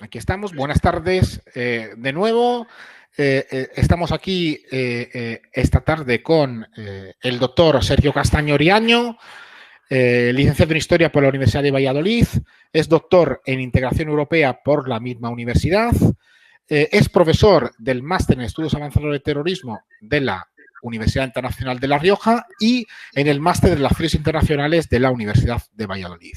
Aquí estamos. Buenas tardes de nuevo. Estamos aquí esta tarde con el doctor Sergio Castaño Oriaño, licenciado en Historia por la Universidad de Valladolid, es doctor en Integración Europea por la misma universidad, es profesor del Máster en Estudios Avanzados de Terrorismo de la Universidad Internacional de La Rioja y en el Máster de Relaciones Internacionales de la Universidad de Valladolid.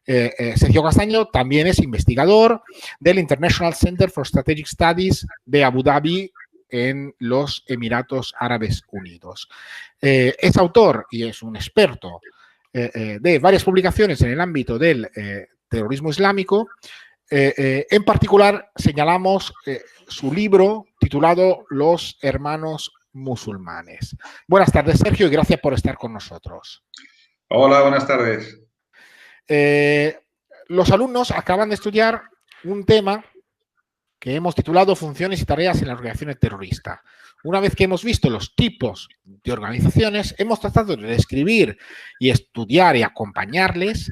Sergio Castaño también es investigador del International Center for Strategic Studies de Abu Dhabi en los Emiratos Árabes Unidos. Es autor y es un experto de varias publicaciones en el ámbito del terrorismo islámico. En particular, señalamos su libro titulado Los Hermanos Musulmanes. Buenas tardes, Sergio, y gracias por estar con nosotros. Hola, buenas tardes. Los alumnos acaban de estudiar un tema que hemos titulado Funciones y tareas en las organizaciones terroristas. Una vez que hemos visto los tipos de organizaciones, hemos tratado de describir y estudiar y acompañarles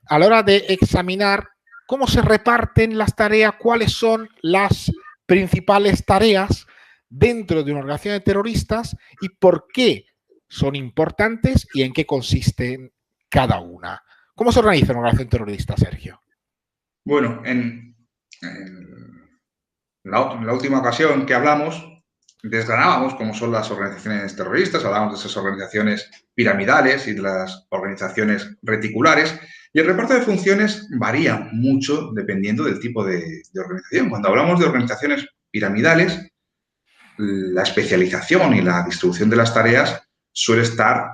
a la hora de examinar cómo se reparten las tareas, cuáles son las principales tareas dentro de una organización de terroristas y por qué son importantes y en qué consisten cada una. ¿Cómo se organiza una organización terrorista, Sergio? Bueno, en la última ocasión que hablamos, desgranábamos cómo son las organizaciones terroristas, hablábamos de esas organizaciones piramidales y de las organizaciones reticulares, y el reparto de funciones varía mucho dependiendo del tipo de organización. Cuando hablamos de organizaciones piramidales, la especialización y la distribución de las tareas suele estar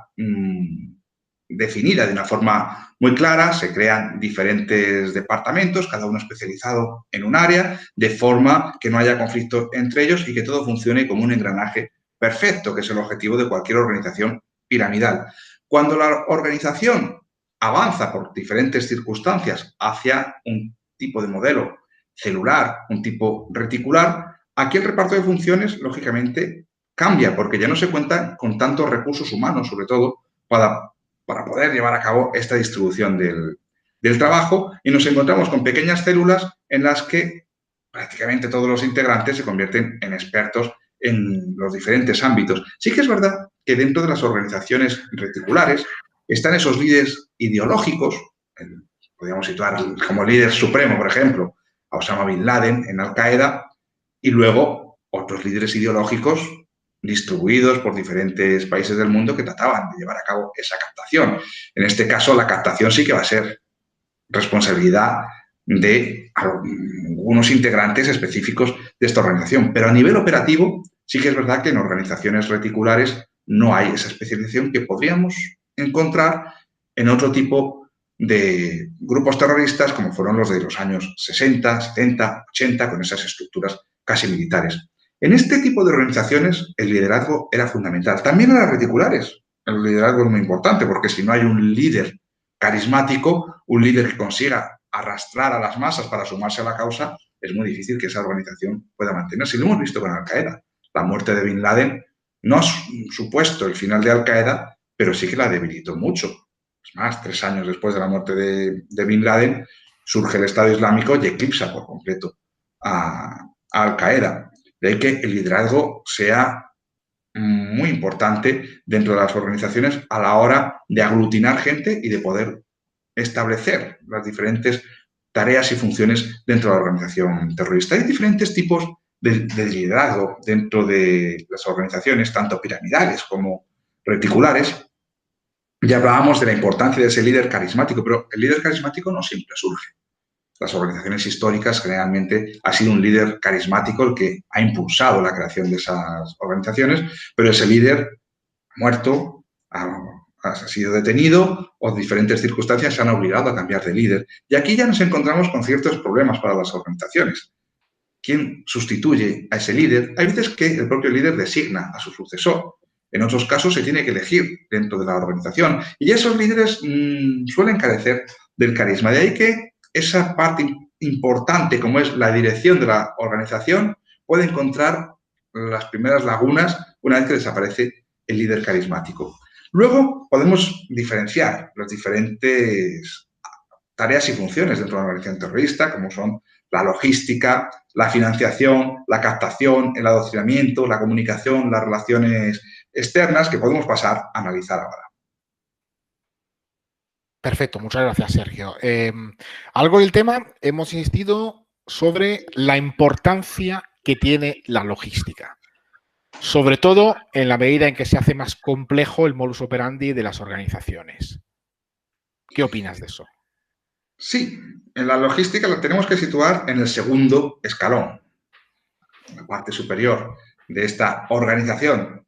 definida de una forma muy clara, se crean diferentes departamentos, cada uno especializado en un área, de forma que no haya conflicto entre ellos y que todo funcione como un engranaje perfecto, que es el objetivo de cualquier organización piramidal. Cuando la organización avanza por diferentes circunstancias hacia un tipo de modelo celular, un tipo reticular, aquí el reparto de funciones, lógicamente, cambia, porque ya no se cuenta con tantos recursos humanos, sobre todo, para poder llevar a cabo esta distribución del trabajo, y nos encontramos con pequeñas células en las que prácticamente todos los integrantes se convierten en expertos en los diferentes ámbitos. Sí que es verdad que dentro de las organizaciones reticulares están esos líderes ideológicos, podríamos situar como líder supremo, por ejemplo, a Osama Bin Laden en Al-Qaeda, y luego otros líderes ideológicos distribuidos por diferentes países del mundo que trataban de llevar a cabo esa captación. En este caso, la captación sí que va a ser responsabilidad de algunos integrantes específicos de esta organización. Pero a nivel operativo, sí que es verdad que en organizaciones reticulares no hay esa especialización que podríamos encontrar en otro tipo de grupos terroristas como fueron los de los años 60, 70, 80, con esas estructuras casi militares. En este tipo de organizaciones el liderazgo era fundamental. También en las reticulares el liderazgo es muy importante porque si no hay un líder carismático, un líder que consiga arrastrar a las masas para sumarse a la causa, es muy difícil que esa organización pueda mantenerse. Lo hemos visto con Al-Qaeda. La muerte de Bin Laden no ha supuesto el final de Al-Qaeda, pero sí que la debilitó mucho. Es más, 3 años después de la muerte de Bin Laden, surge el Estado Islámico y eclipsa por completo a Al-Qaeda. De ahí que el liderazgo sea muy importante dentro de las organizaciones a la hora de aglutinar gente y de poder establecer las diferentes tareas y funciones dentro de la organización terrorista. Hay diferentes tipos de liderazgo dentro de las organizaciones, tanto piramidales como reticulares. Ya hablábamos de la importancia de ese líder carismático, pero el líder carismático no siempre surge. Las organizaciones históricas generalmente ha sido un líder carismático el que ha impulsado la creación de esas organizaciones, pero ese líder ha muerto, ha sido detenido o diferentes circunstancias se han obligado a cambiar de líder. Y aquí ya nos encontramos con ciertos problemas para las organizaciones. ¿Quién sustituye a ese líder? Hay veces que el propio líder designa a su sucesor. En otros casos se tiene que elegir dentro de la organización. Y esos líderes suelen carecer del carisma. De ahí que esa parte importante, como es la dirección de la organización, puede encontrar las primeras lagunas una vez que desaparece el líder carismático. Luego podemos diferenciar las diferentes tareas y funciones dentro de una organización terrorista, como son la logística, la financiación, la captación, el adoctrinamiento, la comunicación, las relaciones externas que podemos pasar a analizar ahora. Perfecto, muchas gracias, Sergio. Algo del tema, hemos insistido sobre la importancia que tiene la logística, sobre todo en la medida en que se hace más complejo el modus operandi de las organizaciones. ¿Qué opinas de eso? Sí, en la logística la tenemos que situar en el segundo escalón, en la parte superior de esta organización.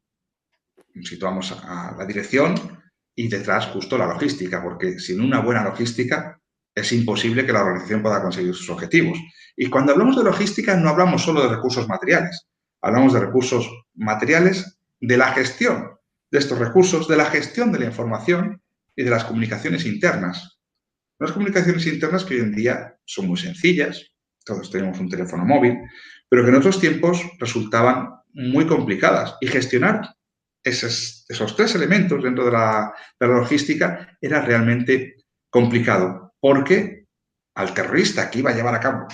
Situamos a la dirección y detrás justo la logística, porque sin una buena logística es imposible que la organización pueda conseguir sus objetivos. Y cuando hablamos de logística no hablamos solo de recursos materiales, hablamos de recursos materiales de la gestión de estos recursos, de la gestión de la información y de las comunicaciones internas. Unas comunicaciones internas que hoy en día son muy sencillas, todos tenemos un teléfono móvil, pero que en otros tiempos resultaban muy complicadas y gestionar esos tres elementos dentro de la logística era realmente complicado, porque al terrorista que iba a llevar a cabo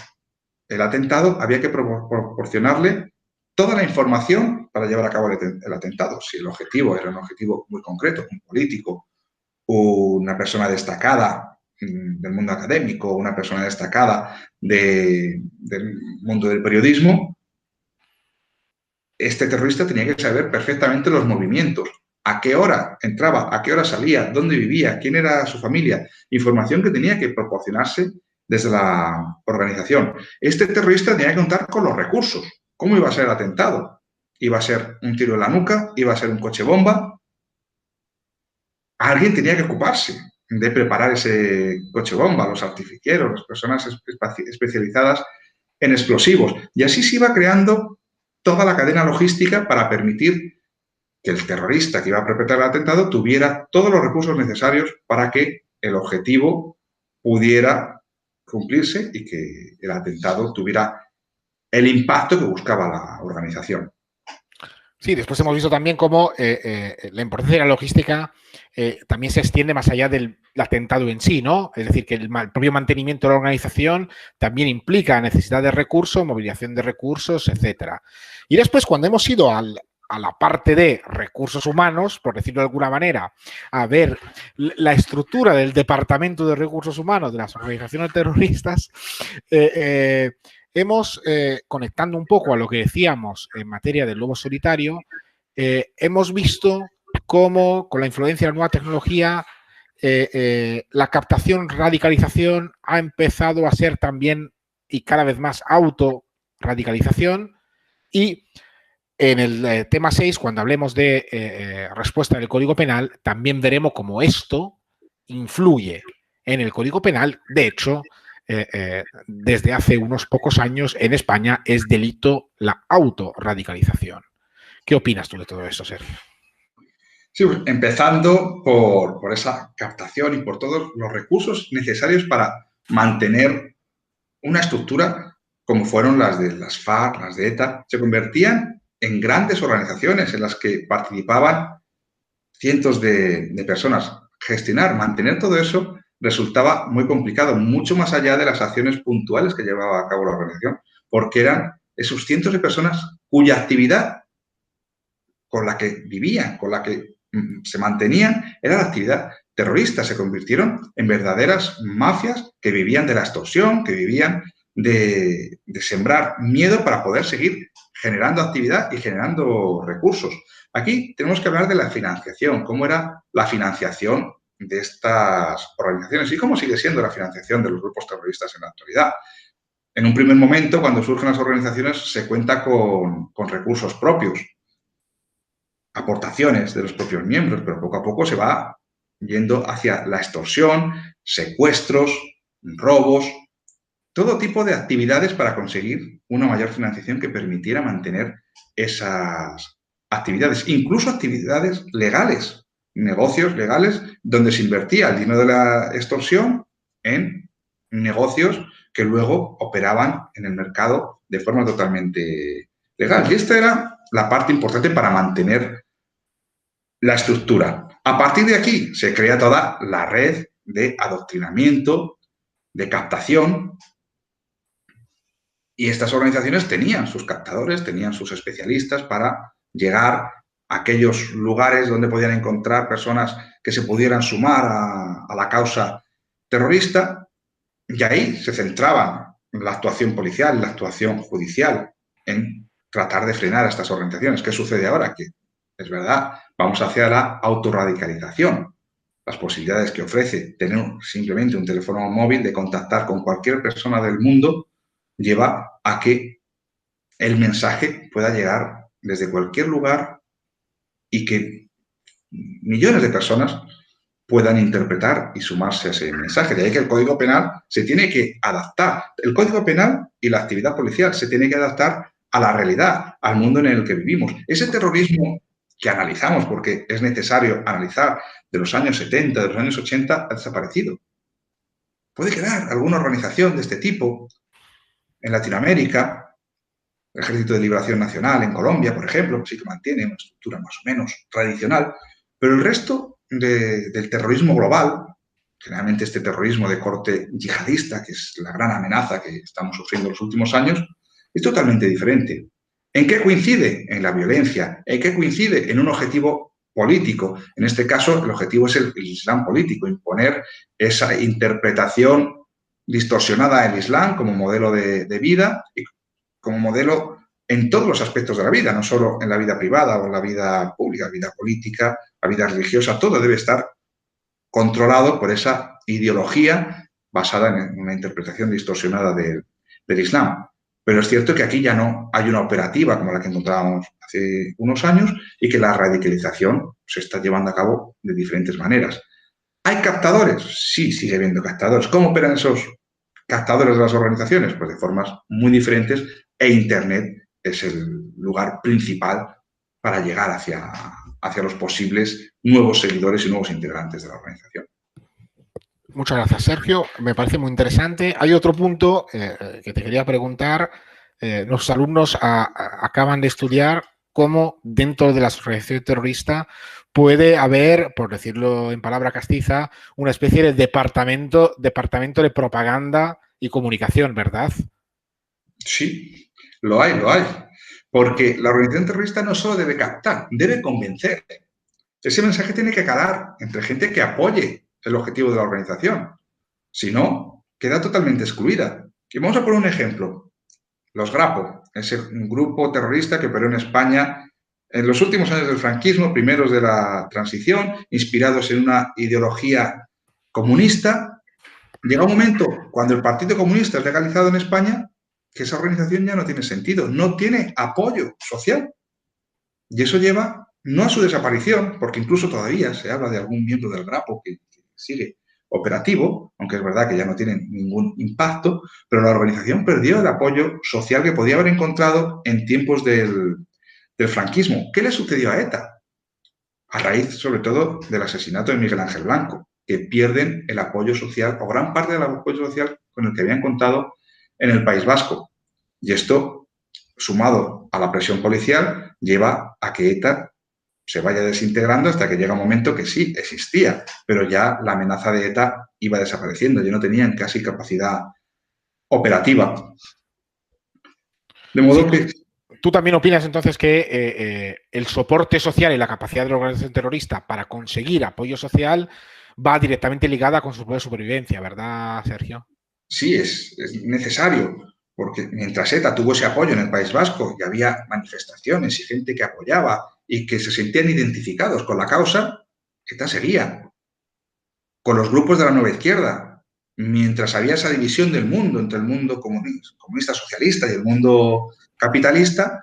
el atentado había que proporcionarle toda la información para llevar a cabo el atentado. Si el objetivo era un objetivo muy concreto, un político, una persona destacada del mundo académico, una persona destacada del mundo del periodismo, este terrorista tenía que saber perfectamente los movimientos, a qué hora entraba, a qué hora salía, dónde vivía, quién era su familia, información que tenía que proporcionarse desde la organización. Este terrorista tenía que contar con los recursos. ¿Cómo iba a ser el atentado? ¿Iba a ser un tiro en la nuca? ¿Iba a ser un coche bomba? Alguien tenía que ocuparse de preparar ese coche bomba, los artificieros, las personas especializadas en explosivos. Y así se iba creando toda la cadena logística para permitir que el terrorista que iba a perpetrar el atentado tuviera todos los recursos necesarios para que el objetivo pudiera cumplirse y que el atentado tuviera el impacto que buscaba la organización. Sí, después hemos visto también cómo la importancia de la logística también se extiende más allá del atentado en sí, ¿no? Es decir, que el propio mantenimiento de la organización también implica necesidad de recursos, movilización de recursos, etcétera. Y después, cuando hemos ido a la parte de recursos humanos, por decirlo de alguna manera, a ver la estructura del departamento de recursos humanos de las organizaciones terroristas, hemos, conectando un poco a lo que decíamos en materia del lobo solitario, hemos visto cómo con la influencia de la nueva tecnología la captación, radicalización ha empezado a ser también y cada vez más autorradicalización. Y en el tema 6, cuando hablemos de respuesta del Código Penal, también veremos cómo esto influye en el Código Penal. De hecho, desde hace unos pocos años en España es delito la autorradicalización. ¿Qué opinas tú de todo eso, Sergio? Sí, pues, empezando por esa captación y por todos los recursos necesarios para mantener una estructura como fueron las de las FARC, las de ETA, se convertían en grandes organizaciones en las que participaban cientos de personas. Gestionar, mantener todo eso resultaba muy complicado, mucho más allá de las acciones puntuales que llevaba a cabo la organización, porque eran esos cientos de personas cuya actividad con la que vivían, con la que se mantenían, era la actividad terrorista. Se convirtieron en verdaderas mafias que vivían de la extorsión, que vivían de sembrar miedo para poder seguir generando actividad y generando recursos. Aquí tenemos que hablar de la financiación, cómo era la financiación de estas organizaciones y cómo sigue siendo la financiación de los grupos terroristas en la actualidad. En un primer momento, cuando surgen las organizaciones, se cuenta con recursos propios, aportaciones de los propios miembros, pero poco a poco se va yendo hacia la extorsión, secuestros, robos, todo tipo de actividades para conseguir una mayor financiación que permitiera mantener esas actividades, incluso actividades legales, negocios legales donde se invertía el dinero de la extorsión en negocios que luego operaban en el mercado de forma totalmente legal. Y esta era la parte importante para mantener la estructura. A partir de aquí se crea toda la red de adoctrinamiento, de captación, Y estas organizaciones tenían sus captadores, tenían sus especialistas para llegar a aquellos lugares donde podían encontrar personas que se pudieran sumar a la causa terrorista, y ahí se centraban en la actuación policial, en la actuación judicial, en tratar de frenar a estas organizaciones. ¿Qué sucede ahora? Que, es verdad, vamos hacia la autorradicalización. Las posibilidades que ofrece tener simplemente un teléfono móvil, de contactar con cualquier persona del mundo, lleva a que el mensaje pueda llegar desde cualquier lugar y que millones de personas puedan interpretar y sumarse a ese mensaje. De ahí que el Código Penal se tiene que adaptar. El Código Penal y la actividad policial se tiene que adaptar a la realidad, al mundo en el que vivimos. Ese terrorismo que analizamos, porque es necesario analizar, de los años 70, de los años 80, ha desaparecido. Puede quedar alguna organización de este tipo en Latinoamérica, el Ejército de Liberación Nacional en Colombia, por ejemplo, sí que mantiene una estructura más o menos tradicional, pero el resto del terrorismo global, generalmente este terrorismo de corte yihadista, que es la gran amenaza que estamos sufriendo en los últimos años, es totalmente diferente. ¿En qué coincide? En la violencia. ¿En qué coincide? En un objetivo político. En este caso, el objetivo es el Islam político, imponer esa interpretación distorsionada del Islam como modelo de vida y como modelo en todos los aspectos de la vida, no solo en la vida privada o en la vida pública, la vida política, la vida religiosa, todo debe estar controlado por esa ideología basada en una interpretación distorsionada del Islam. Pero es cierto que aquí ya no hay una operativa como la que encontrábamos hace unos años y que la radicalización se está llevando a cabo de diferentes maneras. ¿Hay captadores? Sí, sigue habiendo captadores. ¿Cómo operan esos captadores de las organizaciones? Pues de formas muy diferentes, e Internet es el lugar principal para llegar hacia los posibles nuevos seguidores y nuevos integrantes de la organización. Muchas gracias, Sergio. Me parece muy interesante. Hay otro punto que te quería preguntar. Los alumnos acaban de estudiar cómo dentro de la organización terrorista puede haber, por decirlo en palabra castiza, una especie de departamento de propaganda y comunicación, ¿verdad? Sí, lo hay, lo hay. Porque la organización terrorista no solo debe captar, debe convencer. Ese mensaje tiene que calar entre gente que apoye el objetivo de la organización. Si no, queda totalmente excluida. Y vamos a poner un ejemplo. Los Grapo, ese grupo terrorista que operó en España en los últimos años del franquismo, primeros de la transición, inspirados en una ideología comunista. Llega un momento, cuando el Partido Comunista es legalizado en España, que esa organización ya no tiene sentido, no tiene apoyo social. Y eso lleva no a su desaparición, porque incluso todavía se habla de algún miembro del Grapo que sigue operativo, aunque es verdad que ya no tienen ningún impacto, pero la organización perdió el apoyo social que podía haber encontrado en tiempos del franquismo. ¿Qué le sucedió a ETA? A raíz, sobre todo, del asesinato de Miguel Ángel Blanco, que pierden el apoyo social o gran parte del apoyo social con el que habían contado en el País Vasco. Y esto, sumado a la presión policial, lleva a que ETA se vaya desintegrando hasta que llega un momento que sí, existía, pero ya la amenaza de ETA iba desapareciendo, ya no tenían casi capacidad operativa. De modo que... ¿Tú también opinas entonces que el soporte social y la capacidad de la organización terrorista para conseguir apoyo social va directamente ligada con su propia supervivencia, ¿verdad, Sergio? Sí, es necesario, porque mientras ETA tuvo ese apoyo en el País Vasco y había manifestaciones y gente que apoyaba y que se sentían identificados con la causa, ETA seguía. Con los grupos de la nueva izquierda, mientras había esa división del mundo entre el mundo comunista socialista y el mundo capitalista,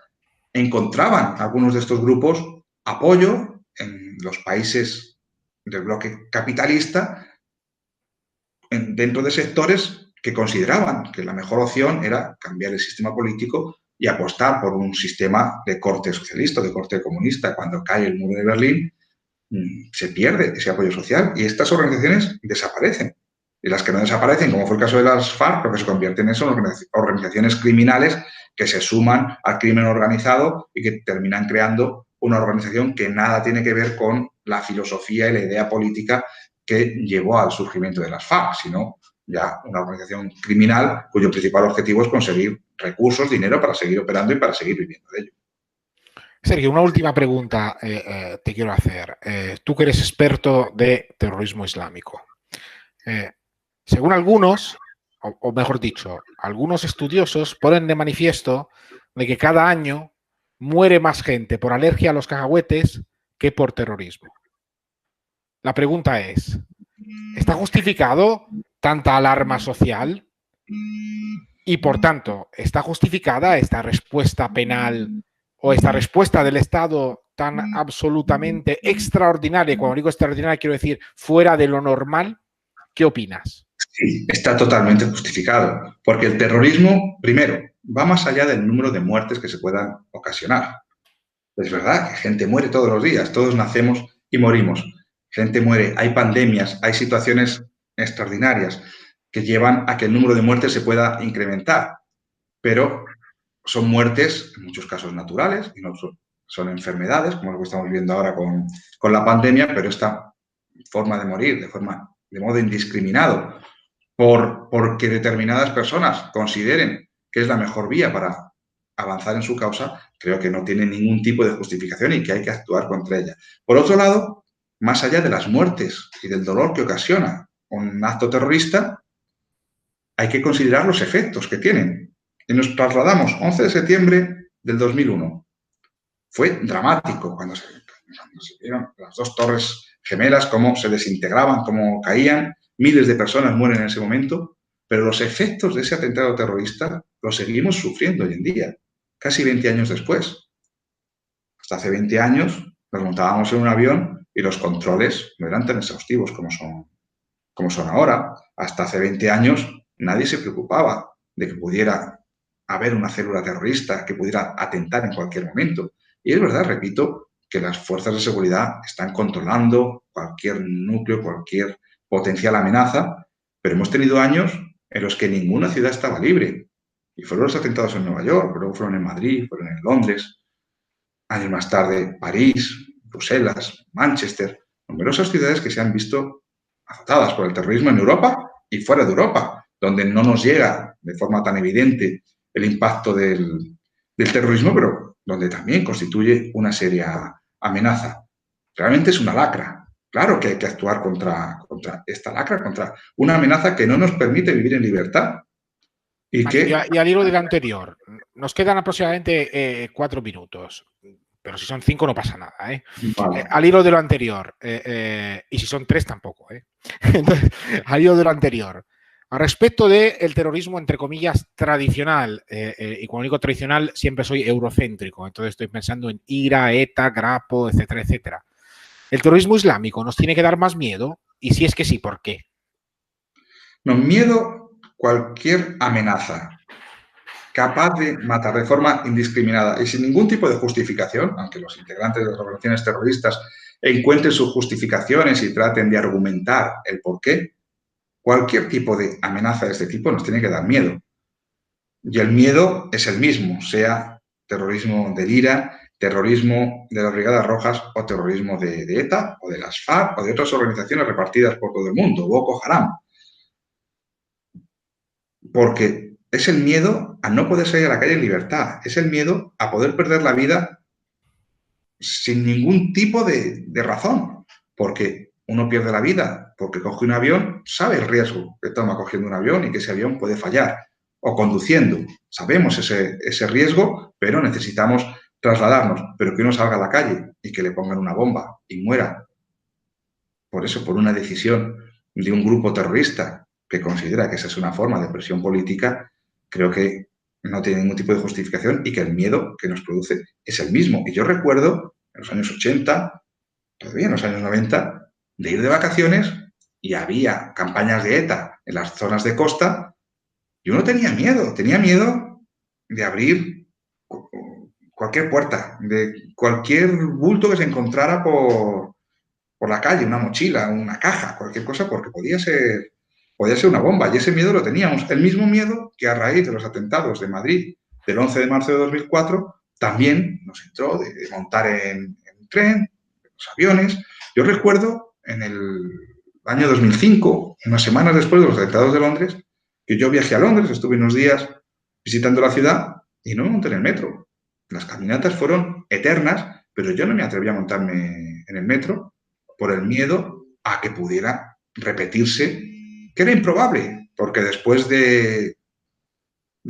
encontraban algunos de estos grupos apoyo en los países del bloque capitalista dentro de sectores que consideraban que la mejor opción era cambiar el sistema político y apostar por un sistema de corte socialista, de corte comunista. Cuando cae el muro de Berlín, se pierde ese apoyo social y estas organizaciones desaparecen. Y las que no desaparecen, como fue el caso de las FARC, lo que se convierten en son organizaciones criminales que se suman al crimen organizado y que terminan creando una organización que nada tiene que ver con la filosofía y la idea política que llevó al surgimiento de las FARC, sino ya una organización criminal cuyo principal objetivo es conseguir recursos, dinero para seguir operando y para seguir viviendo de ello. Sergio, una última pregunta te quiero hacer. Tú que eres experto de terrorismo islámico. Según algunos, o mejor dicho, algunos estudiosos ponen de manifiesto de que cada año muere más gente por alergia a los cacahuetes que por terrorismo. La pregunta es, ¿está justificado tanta alarma social? Y, por tanto, ¿está justificada esta respuesta penal o esta respuesta del Estado tan absolutamente extraordinaria? Cuando digo extraordinaria, quiero decir fuera de lo normal. ¿Qué opinas? Sí, está totalmente justificado, porque el terrorismo, primero, va más allá del número de muertes que se puedan ocasionar. Es verdad que gente muere todos los días, todos nacemos y morimos. Gente muere, hay pandemias, hay situaciones extraordinarias que llevan a que el número de muertes se pueda incrementar, pero son muertes, en muchos casos naturales, y no son enfermedades, como lo que estamos viendo ahora con la pandemia, pero esta forma de morir de modo indiscriminado, porque determinadas personas consideren que es la mejor vía para avanzar en su causa, creo que no tiene ningún tipo de justificación y que hay que actuar contra ella. Por otro lado, más allá de las muertes y del dolor que ocasiona un acto terrorista, hay que considerar los efectos que tienen. Y nos trasladamos 11 de septiembre del 2001. Fue dramático cuando se vieron las dos torres gemelas, cómo se desintegraban, cómo caían. Miles de personas mueren en ese momento, pero los efectos de ese atentado terrorista los seguimos sufriendo hoy en día, casi 20 años después. Hasta hace 20 años nos montábamos en un avión y los controles no eran tan exhaustivos como son ahora. Hasta hace 20 años nadie se preocupaba de que pudiera haber una célula terrorista que pudiera atentar en cualquier momento. Y es verdad, repito, que las fuerzas de seguridad están controlando cualquier núcleo, cualquier potencial amenaza, pero hemos tenido años en los que ninguna ciudad estaba libre. Y fueron los atentados en Nueva York, luego fueron en Madrid, fueron en Londres, años más tarde París, Bruselas, Manchester, numerosas ciudades que se han visto azotadas por el terrorismo en Europa y fuera de Europa, donde no nos llega de forma tan evidente el impacto del terrorismo, pero donde también constituye una seria amenaza. Realmente es una lacra. Claro que hay que actuar contra esta lacra, contra una amenaza que no nos permite vivir en libertad. Y al hilo del anterior, nos quedan aproximadamente 4 minutos, pero si son 5 no pasa nada. Vale. Al hilo de lo anterior, y si son 3 tampoco. Entonces, al hilo de lo anterior, al respecto del terrorismo, entre comillas, tradicional, y cuando digo tradicional siempre soy eurocéntrico, entonces estoy pensando en IRA, ETA, Grapo, etcétera, etcétera. ¿El terrorismo islámico nos tiene que dar más miedo? Y si es que sí, ¿por qué? No, miedo, cualquier amenaza capaz de matar de forma indiscriminada y sin ningún tipo de justificación, aunque los integrantes de las organizaciones terroristas encuentren sus justificaciones y traten de argumentar el porqué, cualquier tipo de amenaza de este tipo nos tiene que dar miedo. Y el miedo es el mismo, sea terrorismo del IRA, terrorismo de las Brigadas Rojas o terrorismo de ETA o de las FARC o de otras organizaciones repartidas por todo el mundo, Boko Haram. Porque es el miedo a no poder salir a la calle en libertad, es el miedo a poder perder la vida sin ningún tipo de razón, porque uno pierde la vida porque coge un avión, sabe el riesgo que toma cogiendo un avión y que ese avión puede fallar, o conduciendo, sabemos ese riesgo, pero necesitamos trasladarnos, pero que uno salga a la calle y que le pongan una bomba y muera, por eso, por una decisión de un grupo terrorista que considera que esa es una forma de presión política, creo que no tiene ningún tipo de justificación y que el miedo que nos produce es el mismo. Y yo recuerdo en los años 80, todavía en los años 90, de ir de vacaciones y había campañas de ETA en las zonas de costa y uno tenía miedo de abrir cualquier puerta, de cualquier bulto que se encontrara por la calle, una mochila, una caja, cualquier cosa, porque podía ser una bomba. Y ese miedo lo teníamos. El mismo miedo que a raíz de los atentados de Madrid del 11 de marzo de 2004 también nos entró de montar en un tren, en los aviones. Yo recuerdo en el año 2005, unas semanas después de los atentados de Londres, que yo viajé a Londres, estuve unos días visitando la ciudad y no me monté en el metro. Las caminatas fueron eternas, pero yo no me atreví a montarme en el metro por el miedo a que pudiera repetirse, que era improbable, porque después del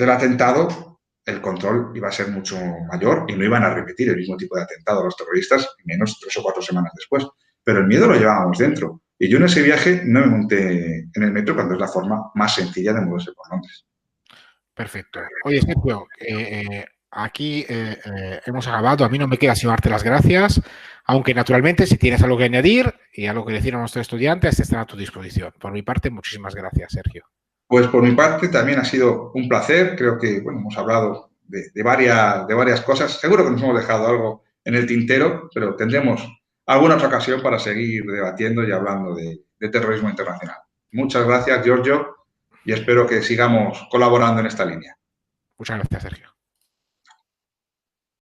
atentado el control iba a ser mucho mayor y no iban a repetir el mismo tipo de atentado a los terroristas, menos 3 o 4 semanas después. Pero el miedo lo llevábamos dentro. Y yo en ese viaje no me monté en el metro cuando es la forma más sencilla de moverse por Londres. Perfecto. Oye, Sergio, aquí hemos acabado. A mí no me queda sino darte las gracias, aunque naturalmente si tienes algo que añadir y algo que decir a nuestros estudiantes, están a tu disposición. Por mi parte, muchísimas gracias, Sergio. Pues por mi parte también ha sido un placer. Creo que bueno, hemos hablado de varias cosas. Seguro que nos hemos dejado algo en el tintero, pero tendremos alguna otra ocasión para seguir debatiendo y hablando de terrorismo internacional. Muchas gracias, Giorgio, y espero que sigamos colaborando en esta línea. Muchas gracias, Sergio.